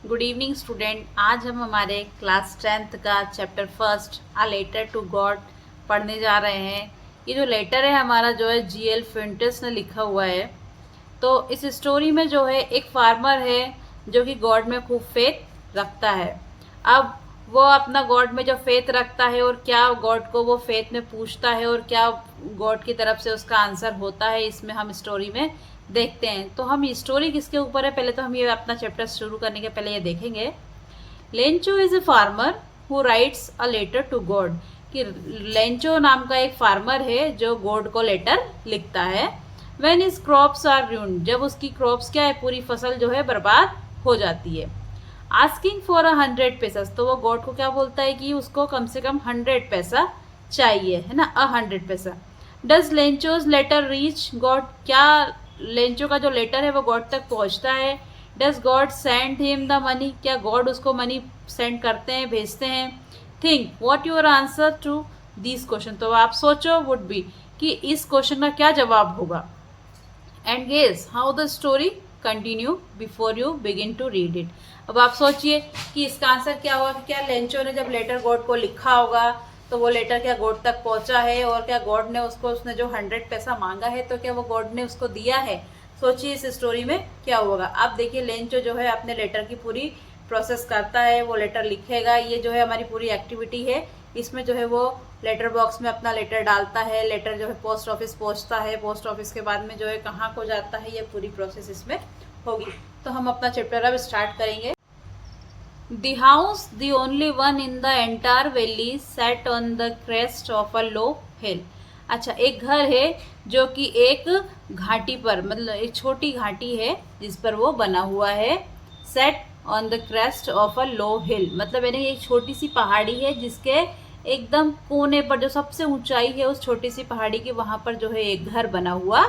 Good evening student. आज हम हमारे क्लास 10th का chapter first a letter to God पढ़ने जा रहे हैं। ये जो लेटर है हमारा जो है जीएल फ्यूंटस ने लिखा हुआ है। तो इस स्टोरी में जो है एक फार्मर है जो कि गॉड में खूब फेथ रखता है। अब वो अपना गॉड में जो फेथ रखता है और क्या गॉड को वो फेथ में पूछता है और क्या गॉड की तरफ से उसका आंसर होता है, इसमें हम स्टोरी में देखते हैं। तो हम स्टोरी किसके ऊपर है, पहले तो हम ये अपना चैप्टर शुरू करने के पहले ये देखेंगे। Lencho is a farmer who writes a letter to God. कि लेंचो नाम का एक फार्मर है जो गॉड को लेटर लिखता है। When his crops are ruined, जब उसकी क्रॉप्स क्या है, पूरी फसल जो है बर्बाद हो जाती है। आस्किंग फॉर 100 पैसा, तो वो गॉड को क्या बोलता है कि उसको कम से कम 100 पैसा चाहिए, है ना, 100 पैसा। Does Lencho's letter reach God, क्या लेंचो का जो लेटर है वो गॉड तक पहुंचता है। Does God send him the money, क्या गॉड उसको मनी सेंड करते हैं, भेजते हैं। Think what your answer to this question, तो आप सोचो वुड बी कि इस क्वेश्चन का क्या जवाब होगा। And guess how the story continue before you begin to read it. अब आप सोचिए कि इसका आंसर क्या होगा। क्या लेंचो ने जब लेटर गॉड को लिखा होगा तो वो लेटर क्या गॉड तक पहुंचा है, और क्या गॉड ने उसको, उसने जो 100 पैसा मांगा है तो क्या वो गॉड ने उसको दिया है। सोचिए इस स्टोरी में क्या होगा। अब देखिए लेंचो जो है अपने लेटर की पूरी प्रोसेस करता है, वो लेटर लिखेगा। ये जो है हमारी पूरी एक्टिविटी है। इसमें जो है वो लेटर बॉक्स में अपना लेटर डालता है, लेटर जो है पोस्ट ऑफिस पहुंचता है, पोस्ट ऑफिस के बाद में जो है कहाँ को जाता है, ये पूरी प्रोसेस इसमें होगी। तो हम अपना चैप्टर अब स्टार्ट करेंगे। The house, the only one in the entire valley, sat on the crest of a low hill. अच्छा, एक घर है जो कि एक घाटी पर, मतलब एक छोटी घाटी है जिस पर वो बना हुआ है। Set on the crest of a low hill, मतलब यानी एक छोटी सी पहाड़ी है जिसके एकदम कोने पर, जो सबसे ऊंचाई है उस छोटी सी पहाड़ी की, वहां पर जो है एक घर बना हुआ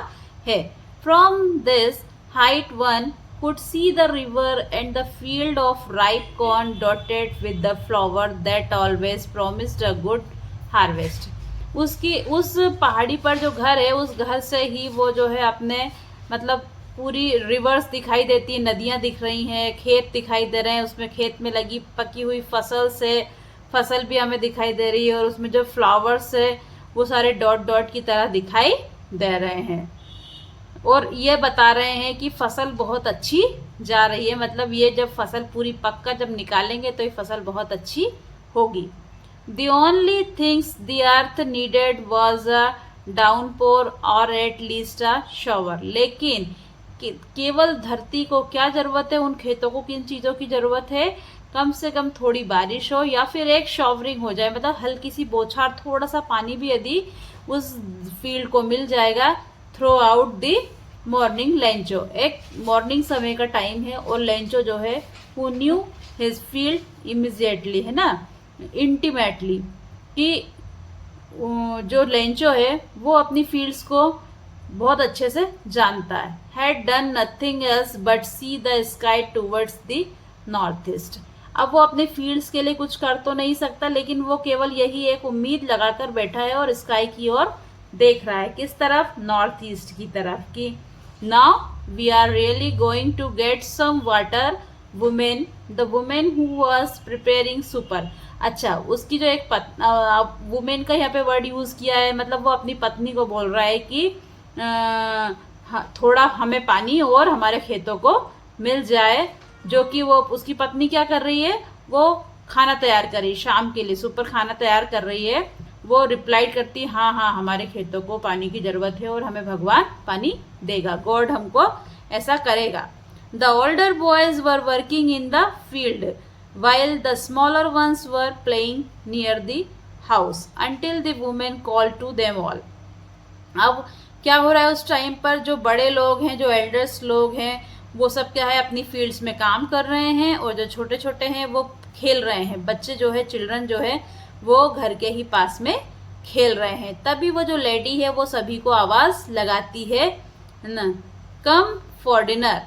है। From this height one could see the river and the field of ripe corn dotted with the flower that always promised a good harvest. उसकी उस पहाड़ी पर जो घर है, उस घर से ही वो जो है अपने, मतलब पूरी रिवर्स दिखाई देती है, नदियाँ दिख रही हैं, खेत दिखाई दे रहे हैं, उसमें खेत में लगी पकी हुई फसल से फसल भी हमें दिखाई दे रही है, और उसमें जो फ्लावर्स है वो सारे डॉट डॉट की तरह दिखाई दे रहे हैं। और ये बता रहे हैं कि फसल बहुत अच्छी जा रही है, मतलब ये जब फसल पूरी पककर जब निकालेंगे तो ये फसल बहुत अच्छी होगी। The only things the earth needed was a downpour or at least a shower. लेकिन केवल धरती को क्या जरूरत है, उन खेतों को किन चीज़ों की जरूरत है, कम से कम थोड़ी बारिश हो या फिर एक शॉवरिंग हो जाए, मतलब हल्की सी बौछार, थोड़ा सा पानी भी यदि उस फील्ड को मिल जाएगा। Through out the morning Lencho, एक मॉर्निंग समय का टाइम है और लेंचो जो है who knew his field immediately, है ना, इंटीमेटली, कि जो लेंचो है वो अपनी फील्ड्स को बहुत अच्छे से जानता है। Had done nothing else but see the sky towards the north east. अब वो अपने फील्ड्स के लिए कुछ कर तो नहीं सकता, लेकिन वो केवल यही एक उम्मीद लगाकर बैठा है और स्काई की ओर देख रहा है। किस तरफ? नॉर्थ ईस्ट की तरफ। की now we are really going to get some water. Women, the women who was preparing supper. अच्छा, उसकी जो एक वुमेन का यहाँ पे वर्ड यूज किया है, मतलब वो अपनी पत्नी को बोल रहा है कि थोड़ा हमें पानी और हमारे खेतों को मिल जाए। जो कि वो, उसकी पत्नी क्या कर रही है, वो खाना तैयार कर रही है शाम के लिए, सुपर खाना तैयार कर रही है। वो रिप्लाई करती है, हाँ हाँ हमारे खेतों को पानी की जरूरत है और हमें भगवान पानी देगा, गॉड हमको ऐसा करेगा। The older boys were working in the field while the smaller ones were playing near the house until the women call to them all. अब क्या हो रहा है, उस टाइम पर जो बड़े लोग हैं, जो एल्डर्स लोग हैं, वो सब क्या है, अपनी फील्ड्स में काम कर रहे हैं, और जो छोटे छोटे हैं वो खेल रहे हैं। बच्चे जो है, चिल्ड्रन जो है, वो घर के ही पास में खेल रहे हैं। तभी वो जो लेडी है वो सभी को आवाज लगाती है ना, कम फॉर डिनर।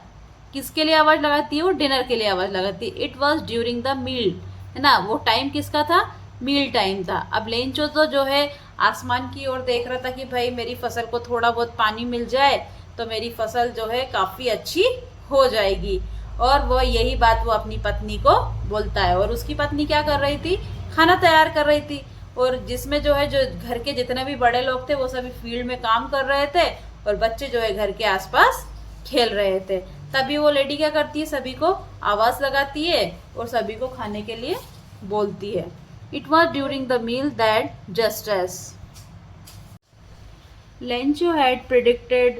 किसके लिए आवाज लगाती है? वो डिनर के लिए आवाज लगाती है। It was during the meal, है ना, वो टाइम किसका था? मील टाइम था। अब लेंचो तो जो है आसमान की ओर देख रहा था कि भाई मेरी फसल को थोड़ा बहुत पानी मिल जाए तो मेरी फसल जो है काफी अच्छी हो जाएगी। और वो यही बात वो अपनी पत्नी को बोलता है। और उसकी पत्नी क्या कर रही थी, खाना तैयार कर रही थी, और जिसमें जो है जो घर के जितने भी बड़े लोग थे वो सभी फील्ड में काम कर रहे थे और बच्चे जो है घर के आसपास खेल रहे थे। तभी वो लेडी क्या करती है, सभी को आवाज लगाती है और सभी को खाने के लिए बोलती है। It was during the meal that just as Lencho had predicted,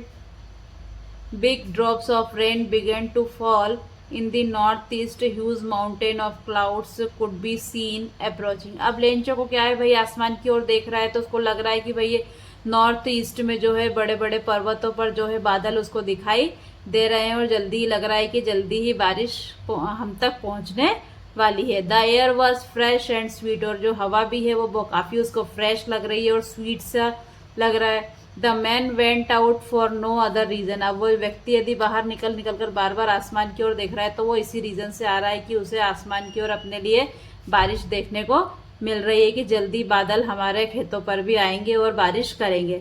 big drops of rain began to fall in the northeast. Huge mountain of clouds could be seen approaching. अब लेंचो को क्या है भाई, आसमान की ओर देख रहा है तो उसको लग रहा है कि भाई ये नॉर्थ ईस्ट में जो है बड़े बड़े पर्वतों पर जो है बादल उसको दिखाई दे रहे हैं और जल्दी ही लग रहा है कि जल्दी ही बारिश हम तक पहुंचने वाली है। The air was fresh and sweet, और जो हवा भी है वो काफी उसको फ्रेश लग रही है और स्वीट सा लग रहा है। The man went out for no other reason, अब वो व्यक्ति यदि बाहर निकल कर बार बार आसमान की ओर देख रहा है तो वो इसी रीजन से आ रहा है कि उसे आसमान की ओर अपने लिए बारिश देखने को मिल रही है कि जल्दी बादल हमारे खेतों पर भी आएंगे और बारिश करेंगे।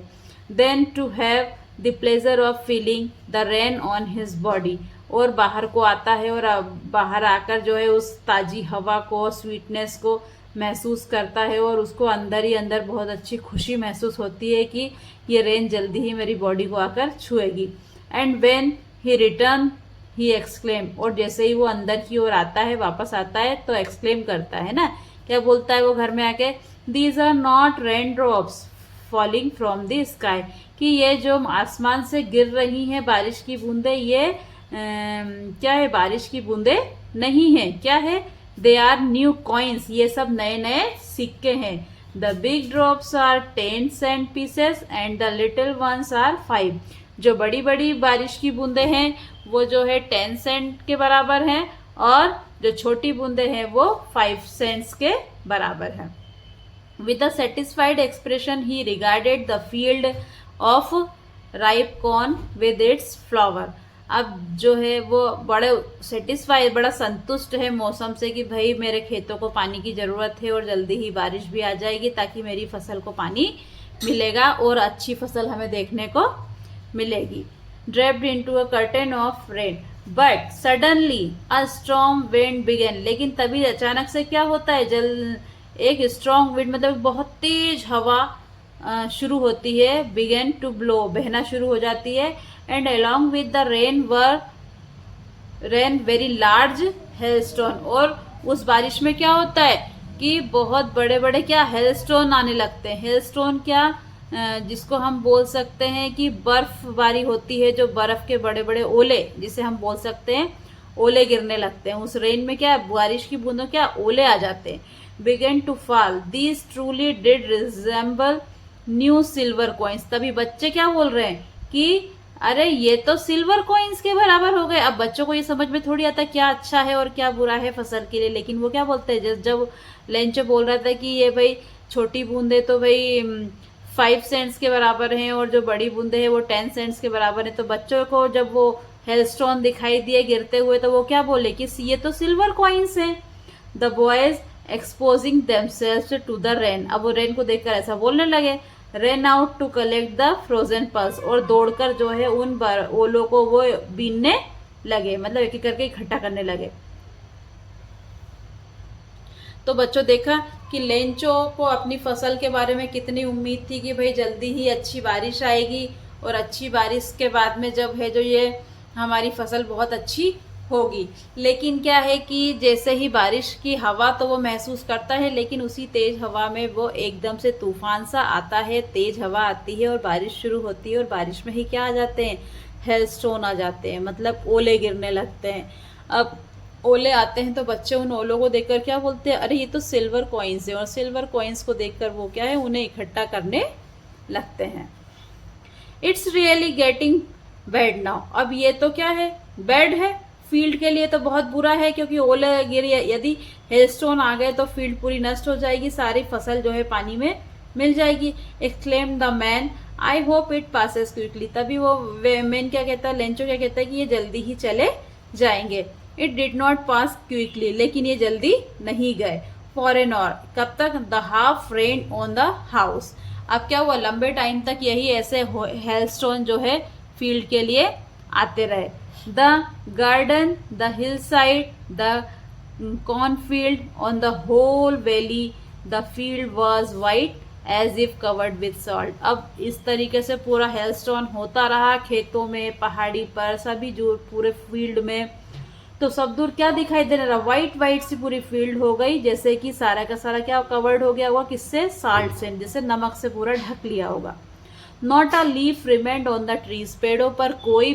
Then to have the pleasure of feeling the rain on his body, और बाहर को आता है और बाहर आकर जो है उस ताजी हवा को, स्वीटनेस को महसूस करता है और उसको अंदर ही अंदर बहुत अच्छी खुशी महसूस होती है कि ये रेन जल्दी ही मेरी बॉडी को आकर छुएगी। And when he return he exclaim, और जैसे ही वो अंदर की ओर आता है, वापस आता है तो एक्सक्लेम करता है ना, क्या बोलता है वो घर में आके, these are not raindrops falling from the sky, कि ये जो आसमान से गिर रही हैं बारिश की बूंदें, ये क्या है, बारिश की बूंदें नहीं है, क्या है, दे आर न्यू कॉइन्स, ये सब नए नए सिक्के हैं। The big drops are 10 cent pieces and the little ones are 5, जो बड़ी बड़ी बारिश की बूंदें हैं वो जो है 10 सेंट के बराबर हैं और जो छोटी बूंदें हैं वो 5 सेंट्स के बराबर हैं। With a satisfied expression he regarded the field of ripe corn with its flower, अब जो है वो बड़े सेटिस्फाइड, बड़ा संतुष्ट है मौसम से कि भाई मेरे खेतों को पानी की ज़रूरत है और जल्दी ही बारिश भी आ जाएगी ताकि मेरी फसल को पानी मिलेगा और अच्छी फसल हमें देखने को मिलेगी। Draped into a curtain of rain but suddenly a strong wind began, लेकिन तभी अचानक से क्या होता है, एक स्ट्रॉन्ग विंड मतलब बहुत तेज हवा शुरू होती है, बिगेन टू ब्लो, बहना शुरू हो जाती है। And along with the rain very large hailstone, और उस बारिश में क्या होता है कि बहुत बड़े बड़े क्या हेलस्टोन आने लगते हैं। हेलस्टोन क्या, जिसको हम बोल सकते हैं कि बर्फबारी होती है, जो बर्फ के बड़े बड़े ओले, जिसे हम बोल सकते हैं ओले गिरने लगते हैं। उस रेन में क्या, बारिश की बूंदों क्या ओले आ जाते हैं। Began to fall, these truly did resemble new silver coins, तभी बच्चे क्या बोल रहे हैं कि अरे ये तो सिल्वर कॉइन्स के बराबर हो गए। अब बच्चों को ये समझ में थोड़ी आता क्या अच्छा है और क्या बुरा है फसल के लिए, लेकिन वो क्या बोलते हैं, जब लेंचो बोल रहा था कि ये भाई छोटी बूंदे तो भाई 5 सेंट्स के बराबर हैं और जो बड़ी बूंदे हैं वो 10 सेंट्स के बराबर है, तो बच्चों को जब वो हेलस्टोन दिखाई दिए गिरते हुए तो वो क्या बोले कि ये तो सिल्वर कॉइन्स हैं। The boys exposing themselves to the rain, अब वो रेन को देखकर ऐसा बोलने लगे। Ran out to collect the frozen pearls, और दौड़कर जो है उन ओलों को वो बीनने लगे, मतलब एक एक करके इकट्ठा करने लगे। तो बच्चों देखा कि लेंचो को अपनी फसल के बारे में कितनी उम्मीद थी कि भाई जल्दी ही अच्छी बारिश आएगी और अच्छी बारिश के बाद में जब है जो ये हमारी फसल बहुत अच्छी होगी। लेकिन क्या है कि जैसे ही बारिश की हवा तो वो महसूस करता है, लेकिन उसी तेज हवा में वो एकदम से तूफान सा आता है, तेज हवा आती है और बारिश शुरू होती है और बारिश में ही क्या आ जाते हैं, हेलस्टोन आ जाते हैं, मतलब ओले गिरने लगते हैं। अब ओले आते हैं तो बच्चे उन ओलों को देखकर क्या बोलते हैं, अरे ये तो सिल्वर कॉइन्स है, और सिल्वर कॉइन्स को देखकर वो क्या है उन्हें इकट्ठा करने लगते हैं। It's really getting bad now, अब ये तो क्या है, बैड है, फील्ड के लिए तो बहुत बुरा है, क्योंकि ओले गिर, यदि हेलस्टोन आ गए तो फील्ड पूरी नष्ट हो जाएगी, सारी फसल जो है पानी में मिल जाएगी। Exclaim the man, I hope it passes quickly, तभी वो मैन क्या कहता है, लेंचो क्या कहता है कि ये जल्दी ही चले जाएंगे। It did not pass quickly, लेकिन ये जल्दी नहीं गए। फॉर एन आवर, कब तक, the half rain on the house, अब क्या हुआ, लंबे टाइम तक यही ऐसे हेलस्टोन जो है फील्ड के लिए आते रहे। The garden, the hill side, the cornfield, on the whole valley the field was white as if covered with salt। अब इस तरीके से पूरा हेलस्टोन होता रहा खेतों में, पहाड़ी पर, सभी जो पूरे फील्ड में। तो सब दूर क्या दिखाई दे रहा, वाइट वाइट सी पूरी फील्ड हो गई, जैसे कि सारा का सारा क्या कवर्ड हो गया होगा, किससे, साल्ट से, जैसे नमक से पूरा ढक लिया होगा। Not a leaf remained on the trees, पेड़ों पर कोई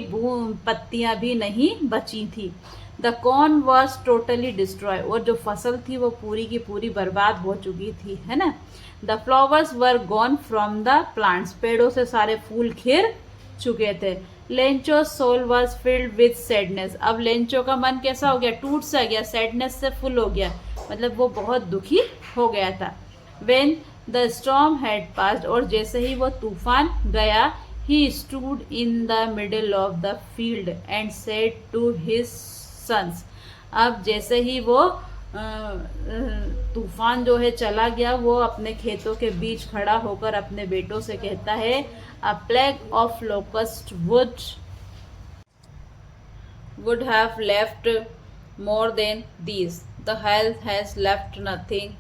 पत्तियां भी नहीं बची थी। The corn was totally destroy, और जो फसल थी वो पूरी की पूरी बर्बाद हो चुकी थी, है ना। The flowers were gone from the plants, पेड़ों से सारे फूल खिल चुके थे। Lencho soul was filled with sadness, अब लेंचो का मन कैसा हो गया, टूट सा गया, सैडनेस से फुल हो गया, मतलब वो बहुत दुखी हो गया था। When the storm had passed, और जैसे ही वो तूफान गया, he stood in the middle of the field and said to his sons, अब जैसे ही वो तूफान जो है चला गया, वो अपने खेतों के बीच खड़ा होकर अपने बेटों से कहता है, अ plague of locust would have left more than these, the hail has left nothing,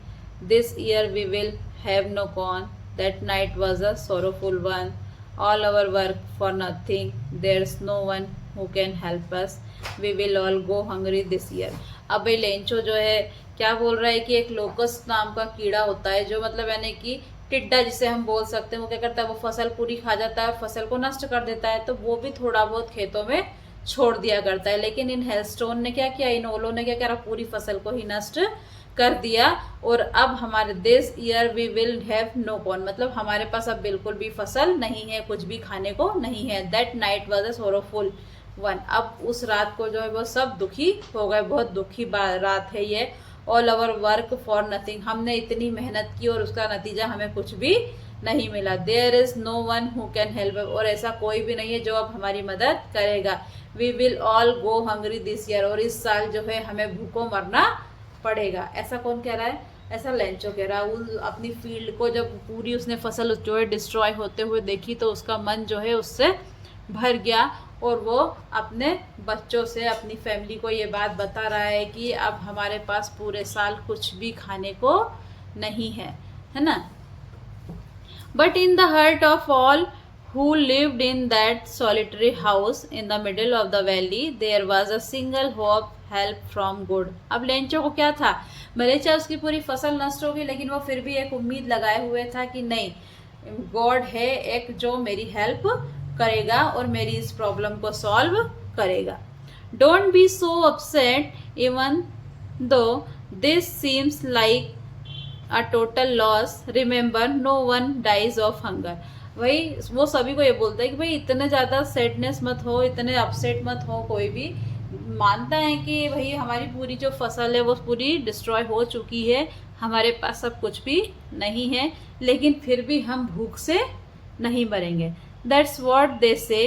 this year we will have no corn, that night was a sorrowful one, all our work for nothing, there's no one who can help us, we will all go hungry this year। अब भाई Lencho जो है क्या बोल रहा है कि एक लोकस्ट नाम का कीड़ा होता है, जो मतलब यानी कि टिड्डा जिसे हम बोल सकते हैं, वो क्या करता है, वो फसल पूरी खा जाता है, फसल को नष्ट कर देता है, तो वो भी थोड़ा बहुत खेतों में छोड़ दिया करता है। लेकिन इन हेलस्टोन ने क्या किया, इन ओलों ने क्या करा, पूरी फसल को ही नष्ट कर दिया। और अब हमारे this year we will have no corn, मतलब हमारे पास अब बिल्कुल भी फसल नहीं है, कुछ भी खाने को नहीं है। That night was a sorrowful one, अब उस रात को जो है वो सब दुखी हो गए, बहुत दुखी रात है ये। All our work for nothing, हमने इतनी मेहनत की और उसका नतीजा हमें कुछ भी नहीं मिला। There is no one who can help, और ऐसा कोई भी नहीं है जो अब हमारी मदद करेगा। We will all go hungry this year, और इस साल जो है हमें भूखों मरना पड़ेगा। ऐसा कौन कह रहा है, ऐसा लेंचो कह रहा है। अपनी फील्ड को जब पूरी उसने फसल जो है डिस्ट्रॉय होते हुए देखी, तो उसका मन जो है उससे भर गया, और वो अपने बच्चों से, अपनी फैमिली को ये बात बता रहा है कि अब हमारे पास पूरे साल कुछ भी खाने को नहीं है ना। But in the heart of all who lived in that solitary house in the middle of the valley there was a single hope, help from God। अब लेंचो को क्या था, भले चाहे उसकी पूरी फसल नष्ट होगी, लेकिन वो फिर भी एक उम्मीद लगाए हुए था कि नहीं, गॉड है एक जो मेरी हेल्प करेगा और मेरी इस प्रॉब्लम को सॉल्व करेगा। Don't be so upset even though this seems like a total loss, remember no one dies of hunger. वही वो सभी को ये बोलता है कि भाई इतने ज़्यादा सैडनेस मत हो, इतने अपसेट मत हो, कोई भी मानता है कि भाई हमारी पूरी जो फसल है वो पूरी डिस्ट्रॉय हो चुकी है, हमारे पास अब कुछ भी नहीं है, लेकिन फिर भी हम भूख से नहीं मरेंगे। दैट्स वॉट दे से,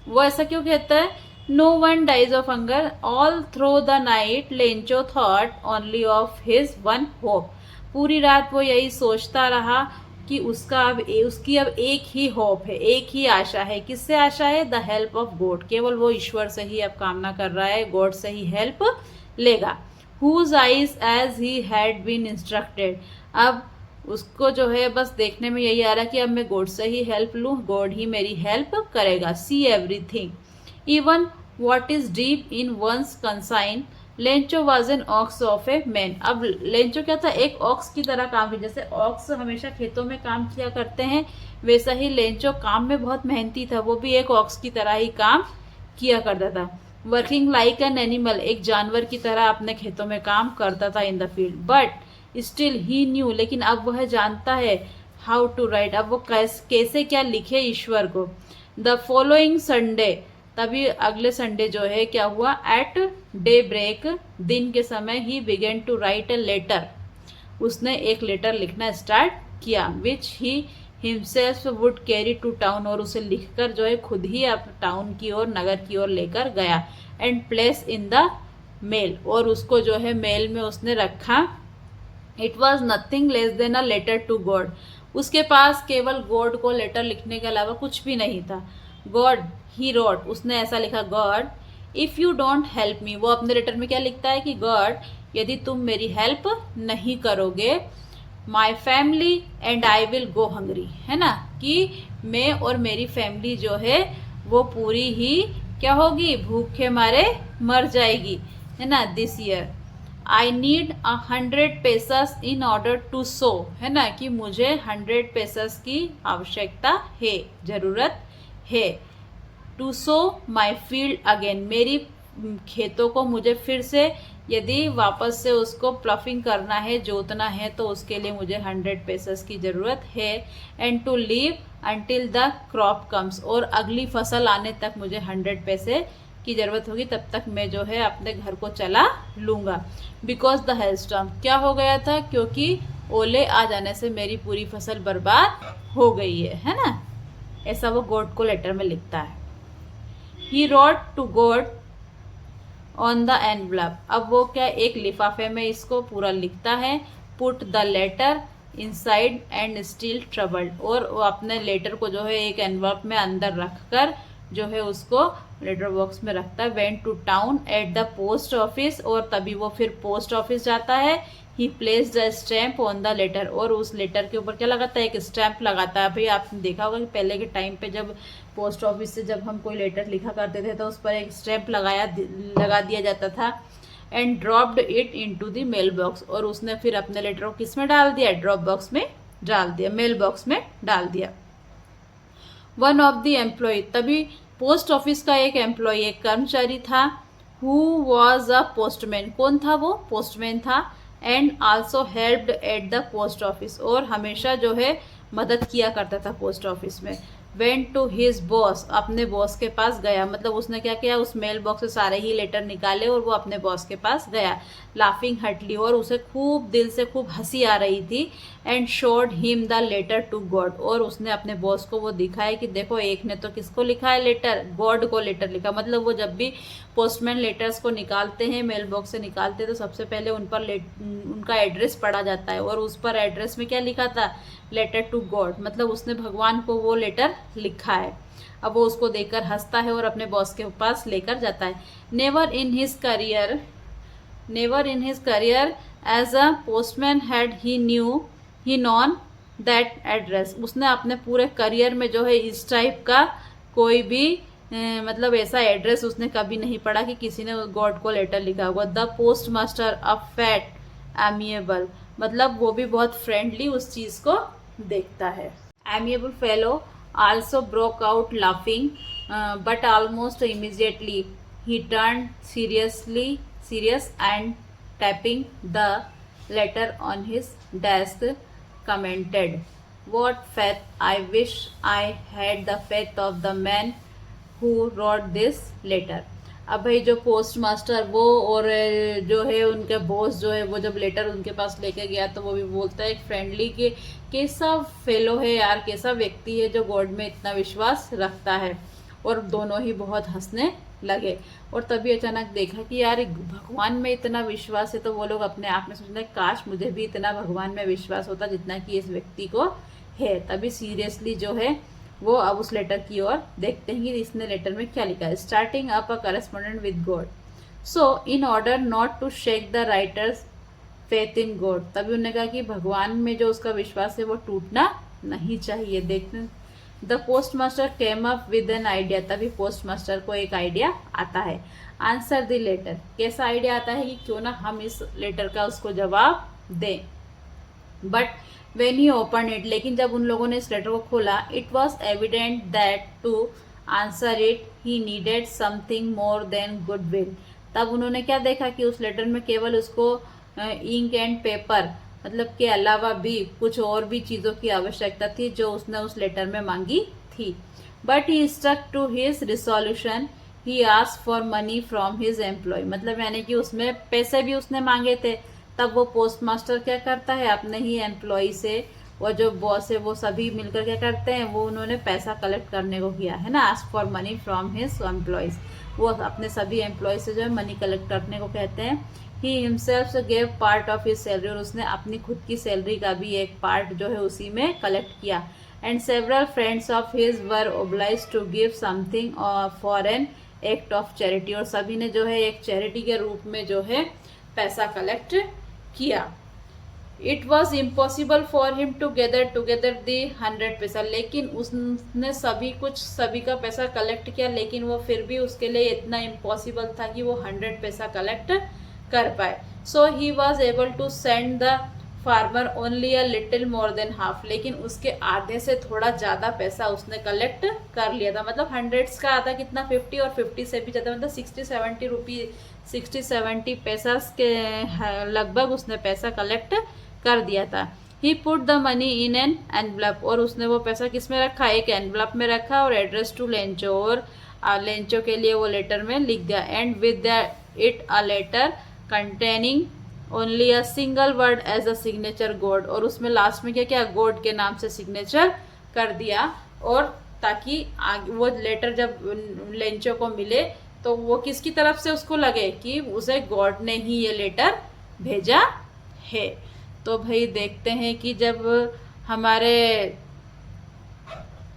वो ऐसा क्यों कहता है, no one dies of hunger, all through the night Lencho thought only of his one hope. पूरी रात वो यही सोचता रहा कि उसकी अब एक ही होप है, एक ही आशा है। किससे आशा है, द हेल्प ऑफ गॉड, केवल वो ईश्वर से ही अब कामना कर रहा है, गॉड से ही हेल्प लेगा। Whose eyes as he had been instructed, अब उसको जो है बस देखने में यही आ रहा है कि अब मैं गॉड से ही हेल्प लूँ, गॉड ही मेरी हेल्प करेगा। See everything even what is deep in one's conscience, Lencho was an ox of a man. अब लेंचो क्या था, एक ऑक्स की तरह काम किया, जैसे ऑक्स हमेशा खेतों में काम किया करते हैं, वैसा ही लेंचो काम में बहुत मेहनती था, वो भी एक ऑक्स की तरह ही काम किया करता था। वर्किंग लाइक एन एनिमल, एक जानवर की तरह अपने खेतों में काम करता था इन the field. But still he new, लेकिन अब वह जानता है, हाउ टू राइट, अब वो कैसे क्या लिखे ईश्वर को। द फॉलोइंग संडे, तभी अगले संडे जो है क्या हुआ, एट डे ब्रेक, दिन के समय, he begin to write a letter, उसने एक लेटर लिखना स्टार्ट किया, which he himself would carry to town, और उसे लिखकर जो है खुद ही अब टाउन की ओर, नगर की ओर लेकर गया। And place in the mail, और उसको जो है मेल में उसने रखा। It was nothing less than a letter to God, उसके पास केवल गॉड को लेटर लिखने के अलावा कुछ भी नहीं था। गॉड ही रोट, उसने ऐसा लिखा, God if you don't help me, वो अपने लेटर में क्या लिखता है कि गॉड यदि तुम मेरी हेल्प नहीं करोगे, my family and I will go hungry, है ना, कि मैं और मेरी फैमिली जो है वो पूरी ही क्या होगी, भूखे मारे मर जाएगी, है ना। This year I need 100 pesos in order to sow, है ना, कि मुझे 100 पेसेस की आवश्यकता है, ज़रूरत है। To sow my field again, मेरी खेतों को मुझे फिर से यदि वापस से उसको प्लफिंग करना है, जोतना है, तो उसके लिए मुझे 100 पेसेस की ज़रूरत है। And to live until the crop comes, और अगली फसल आने तक मुझे 100 पैसे की ज़रूरत होगी, तब तक मैं जो है अपने घर को चला लूँगा। बिकॉज द हेलस्टॉर्म, क्या हो गया था, क्योंकि ओले आ जाने से मेरी पूरी फसल बर्बाद हो गई है ना। ऐसा वो गॉड को लेटर में लिखता है। He wrote to God on the envelope, अब वो क्या एक लिफाफे में इसको पूरा लिखता है। Put the letter inside and still troubled, और वो अपने लेटर को जो है एक एनवलप में अंदर रखकर जो है उसको लेटर बॉक्स में रखता है। Went to town at the post office, और तभी वो फिर पोस्ट ऑफिस जाता है। He place the stamp on the letter, और उस लेटर के ऊपर क्या लगाता है, एक स्टैम्प लगाता है। भाई आपने देखा होगा कि पहले के टाइम पे जब पोस्ट ऑफिस से जब हम कोई लेटर लिखा करते थे तो उस पर एक स्टैम्प लगा दिया जाता था। And dropped it into the mail box, और उसने फिर अपने लेटर को किस में डाल दिया, ड्रॉप बॉक्स में डाल दिया, मेल बॉक्स में डाल दिया। वन ऑफ द एम्प्लॉय, तभी पोस्ट ऑफिस का एक एम्प्लॉय, एक कर्मचारी था। हु वॉज अ पोस्टमैन, कौन था वो, पोस्टमैन था। And also helped eight the post office, और हमेशा जो है मदद किया करता था पोस्ट ऑफिस में। वेंट टू हिज बॉस, अपने बॉस के पास गया, मतलब उसने क्या किया, उस मेल बॉक्स से सारे ही लेटर निकाले और वो अपने बॉस के पास गया। लाफिंग हटली, और उसे खूब दिल से खूब हंसी आ रही थी। And showed him the letter to God, और उसने अपने बॉस को वो दिखाया कि देखो एक ने तो किसको लिखा है लेटर, गॉड को लेटर लिखा। मतलब वो जब भी पोस्टमैन लेटर्स को निकालते हैं, मेल बॉक्स से निकालते हैं, तो सबसे पहले उन पर उनका एड्रेस पढ़ा जाता है, और उस पर एड्रेस में क्या लिखा था, लेटर टू गॉड, मतलब उसने भगवान को वो लेटर लिखा है। अब वो उसको देखकर हंसता है और अपने बॉस के पास लेकर जाता है। Never in his career as a postman had he known that address, उसने अपने पूरे करियर में जो है इस टाइप का कोई भी मतलब ऐसा एड्रेस उसने कभी नहीं पढ़ा कि किसी ने गॉड को लेटर लिखा होगा। The post master a fat amiable, मतलब वो भी बहुत फ्रेंडली उस चीज़ को देखता है। Amiable fellow also broke out laughing, but almost immediately he turn serious and tapping the letter on his desk commented, what faith, I wish I had the faith of the man who wrote this letter। अब भाई जो post master वो और जो है उनके boss जो है वो जब लेटर उनके पास लेके गया तो वो भी बोलता है एक फ्रेंडली के कैसा फेलो है यार, कैसा व्यक्ति है जो गॉड में इतना विश्वास रखता है। और दोनों ही बहुत हंसने लगे। और तभी अचानक देखा कि यार भगवान में इतना विश्वास है, तो वो लोग अपने आप में सोचते काश मुझे भी इतना भगवान में विश्वास होता जितना कि इस व्यक्ति को है। तभी सीरियसली जो है वो अब उस लेटर की ओर देखते हैं कि इसने लेटर में क्या लिखा है। Starting up a correspondent with God, so in order not to shake the writer's faith in God, तभी उन्होंने कहा कि भगवान में जो उसका विश्वास है वो टूटना नहीं चाहिए। देखते the post master came up with an idea, तभी पोस्ट मास्टर को एक आइडिया आता है। आंसर द लेटर, कैसा आइडिया आता है कि क्यों ना हम इस लेटर का उसको जवाब दें। But when he open it, लेकिन जब उन लोगों ने इस लेटर को खोला, it was evident that to answer it he needed something more than goodwill. तब उन्होंने क्या देखा कि उस लेटर में केवल उसको इंक एंड पेपर मतलब के अलावा भी कुछ और भी चीज़ों की आवश्यकता थी जो उसने उस लेटर में मांगी थी। But he stuck to his resolution, he asked for money from his employ, मतलब यानी कि उसमें पैसे भी उसने मांगे थे। तब वो पोस्ट मास्टर क्या करता है, अपने ही एम्प्लॉय से, वो जो बॉस है वो सभी मिलकर क्या करते हैं, वो उन्होंने पैसा कलेक्ट करने को किया है ना। Ask for money from his employees, वो अपने सभी एम्प्लॉय से जो है मनी कलेक्ट करने को कहते हैं। He himself gave part of his salary, और उसने अपनी खुद की सैलरी का भी एक पार्ट जो है उसी में कलेक्ट किया। And several friends of his were obliged to give something for an act of charity, और सभी ने जो है एक चैरिटी के रूप में जो है पैसा कलेक्ट किया। It was impossible for him to gather together the 100 पैसा, लेकिन उसने सभी का पैसा कलेक्ट किया, लेकिन वो फिर भी उसके लिए इतना इम्पॉसिबल था कि वो 100 पैसा कलेक्ट कर पाए। So he was able to send the farmer only a little more than half, लेकिन उसके आधे से थोड़ा ज़्यादा पैसा उसने कलेक्ट कर लिया था। मतलब हंड्रेड्स का आधा कितना 50, और 50 से भी ज़्यादा मतलब 60-70 पैसा के लगभग उसने पैसा कलेक्ट कर दिया था। He put the money in an envelope, और उसने वो पैसा किस में रखा, एक एनवलप में रखा, और एड्रेस टू लेंचो, और लेंचो के लिए वो लेटर में लिख दिया। And with it a letter containing only a single word as a signature God, और उसमें लास्ट में क्या क्या गॉड के नाम से सिग्नेचर कर दिया, और ताकि वो लेटर जब लेंचो को मिले तो वो किसकी तरफ से उसको लगे कि उसे गॉड ने ही ये लेटर भेजा है। तो भाई देखते हैं कि जब हमारे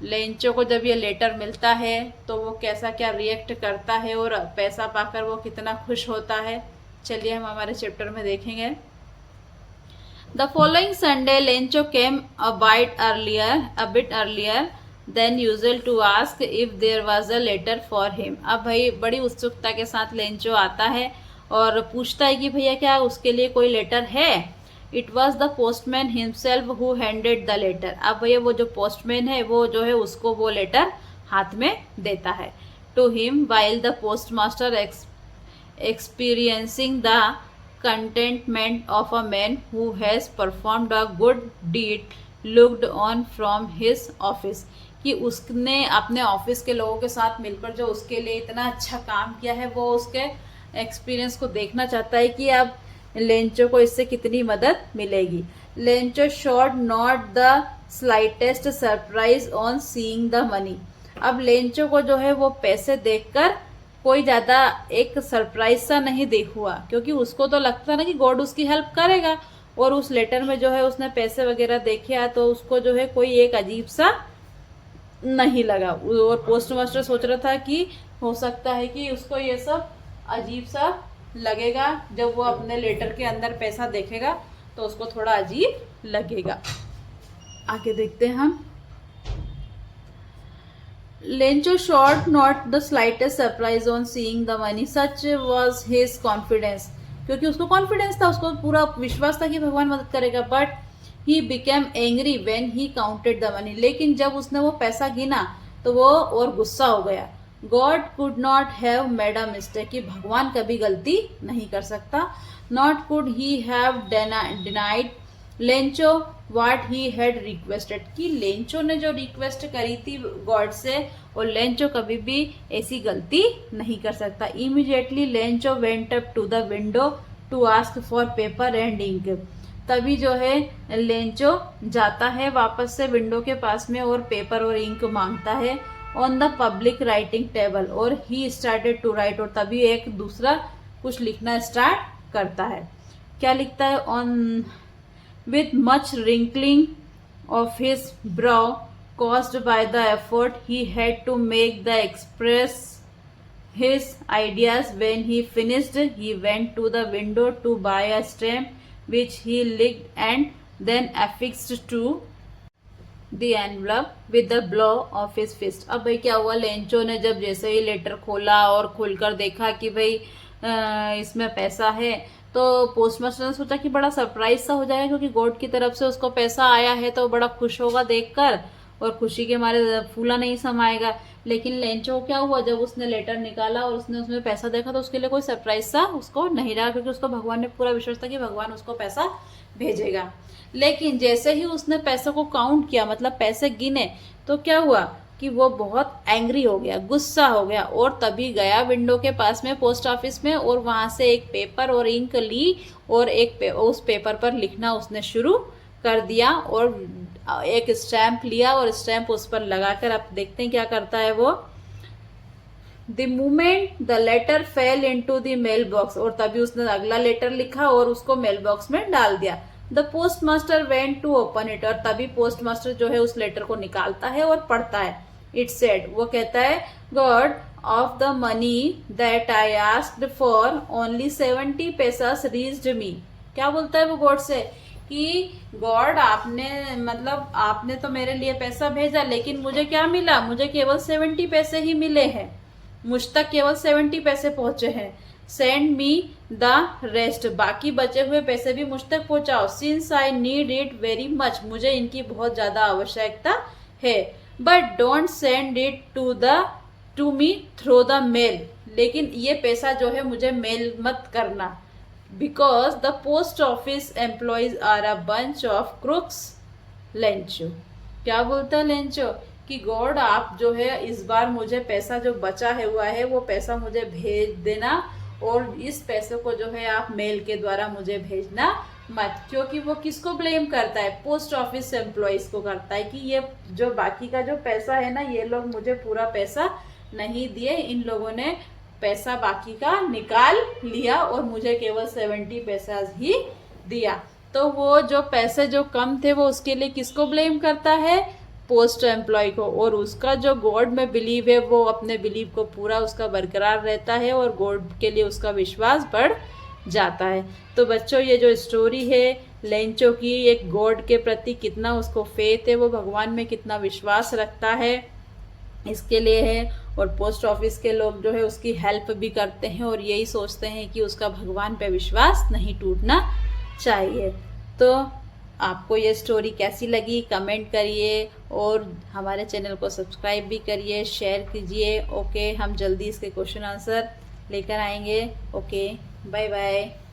लेंचो को जब ये लेटर मिलता है तो वो कैसा क्या रिएक्ट करता है, और पैसा पाकर वो कितना खुश होता है। चलिए हम हमारे चैप्टर में देखेंगे। The following Sunday Lencho came a bit earlier than usual to ask if there was a letter for him. अब भाई बड़ी उत्सुकता के साथ लेंचो आता है और पूछता है कि भैया क्या उसके लिए कोई लेटर है। It was the postman himself who handed the letter. अब भैया वो जो पोस्टमैन है वो जो है उसको वो लेटर हाथ में देता है। To him while the post master experiencing the contentment of a man who has performed a good deed looked on from his office, कि उसने अपने ऑफिस के लोगों के साथ मिलकर जो उसके लिए इतना अच्छा काम किया है वो उसके एक्सपीरियंस को देखना चाहता है कि अब लेंचो को इससे कितनी मदद मिलेगी। Lencho showed not the slightest surprise on seeing the money. अब लेंचो को जो है वो पैसे देखकर कोई ज़्यादा एक सरप्राइज सा नहीं देख हुआ, क्योंकि उसको तो लगता ना कि गॉड उसकी हेल्प करेगा, और उस लेटर में जो है उसने पैसे वगैरह देखे तो उसको जो है कोई एक अजीब सा नहीं लगा। और पोस्ट मास्टर सोच रहा था कि हो सकता है कि उसको ये सब अजीब सा लगेगा, जब वो अपने लेटर के अंदर पैसा देखेगा तो उसको थोड़ा अजीब लगेगा। आगे देखते हैं हम। Lencho showed not the slightest surprise on seeing the money, such was his confidence, क्योंकि उसको कॉन्फिडेंस था, उसको पूरा विश्वास था कि भगवान मदद करेगा। But he became angry when he counted the money, लेकिन जब उसने वो पैसा गिना तो वो और गुस्सा हो गया। God could not have made a mistake, कि भगवान कभी गलती नहीं कर सकता। Not could he have denied Lencho what he had requested, कि लेंचो ने जो रिक्वेस्ट करी थी गॉड से, और लेंचो कभी भी ऐसी गलती नहीं कर सकता। Immediately Lencho went up to the window to ask for paper and ink, तभी जो है लेंचो जाता है वापस से विंडो के पास में और पेपर और इंक मांगता है on the public writing table, और ही स्टार्टेड टू राइट, और तभी एक दूसरा कुछ लिखना स्टार्ट करता है। क्या लिखता है? On with much wrinkling of his brow caused by the effort he had to make the express his ideas. When he finished, he went to the window to buy a stamp which he licked and then affixed to the envelope with the blow of his fist. अब भाई क्या हुआ, Lencho ने जब जैसे ही letter खोला और खोलकर देखा कि भाई इसमें पैसा है, तो पोस्ट मास्टर ने सोचा कि बड़ा सरप्राइज सा हो जाएगा, क्योंकि गॉड की तरफ से उसको पैसा आया है तो बड़ा खुश होगा देखकर, और खुशी के मारे फूला नहीं समाएगा। लेकिन लेंचो क्या हुआ, जब उसने लेटर निकाला और उसने उसमें पैसा देखा तो उसके लिए कोई सरप्राइज सा उसको नहीं रहा, क्योंकि उसको भगवान ने पूरा विश्वास था कि भगवान उसको पैसा भेजेगा। लेकिन जैसे ही उसने पैसों को काउंट किया, मतलब पैसे गिने, तो क्या हुआ कि वो बहुत एंग्री हो गया, गुस्सा हो गया, और तभी गया विंडो के पास में पोस्ट ऑफिस में, और वहाँ से एक पेपर और इंक ली और उस पेपर पर लिखना उसने शुरू कर दिया, और एक स्टैम्प लिया और स्टैम्प उस पर लगाकर अब देखते हैं क्या करता है वो। The moment the letter fell into the mail box, और तभी उसने अगला लेटर लिखा और उसको मेल बॉक्स में डाल दिया। The post master went to open it, और तभी पोस्ट मास्टर जो है उस लेटर को निकालता है और पढ़ता है। इट सेड, वो कहता है, God of the money that I asked for, only 70 pesos reached me. क्या बोलता है वो गॉड से कि गॉड आपने तो मेरे लिए पैसा भेजा, लेकिन मुझे क्या मिला, मुझे केवल 70 पैसे ही मिले हैं, मुझ तक केवल 70 पैसे पहुंचे हैं. सेंड मी द रेस्ट, बाकी बचे हुए पैसे भी मुझ तक पहुंचाओ. Since I need it very much, मुझे इनकी बहुत ज़्यादा आवश्यकता है. But don't send it to me through the mail, लेकिन ये पैसा जो है मुझे मेल मत करना. Because the post office employees are a bunch of crooks. Lencho क्या बोलता है लेंचो कि गॉड आप जो है इस बार मुझे पैसा जो बचा है हुआ है वो पैसा मुझे भेज देना, और इस पैसे को जो है आप मेल के द्वारा मुझे भेजना मत. क्योंकि वो किसको ब्लेम करता है, पोस्ट ऑफिस एम्प्लॉयज को करता है कि ये जो बाकी का जो पैसा है ना, ये लोग मुझे पूरा पैसा नहीं दिए, इन लोगों ने पैसा बाकी का निकाल लिया और मुझे केवल 70 पैसा ही दिया. तो वो जो पैसे जो कम थे वो उसके लिए किसको ब्लेम करता है, पोस्ट एम्प्लॉय को. और उसका जो गॉड में बिलीव है वो अपने बिलीव को पूरा उसका बरकरार रहता है और गॉड के लिए उसका विश्वास बढ़ जाता है. तो बच्चों ये जो स्टोरी है लेंचो की, एक गॉड के प्रति कितना उसको फेथ है, वो भगवान में कितना विश्वास रखता है, इसके लिए है. और पोस्ट ऑफिस के लोग जो है उसकी हेल्प भी करते हैं और यही सोचते हैं कि उसका भगवान पे विश्वास नहीं टूटना चाहिए. तो आपको ये स्टोरी कैसी लगी कमेंट करिए और हमारे चैनल को सब्सक्राइब भी करिए, शेयर कीजिए. ओके, हम जल्दी इसके क्वेश्चन आंसर लेकर आएंगे. Okay, bye bye.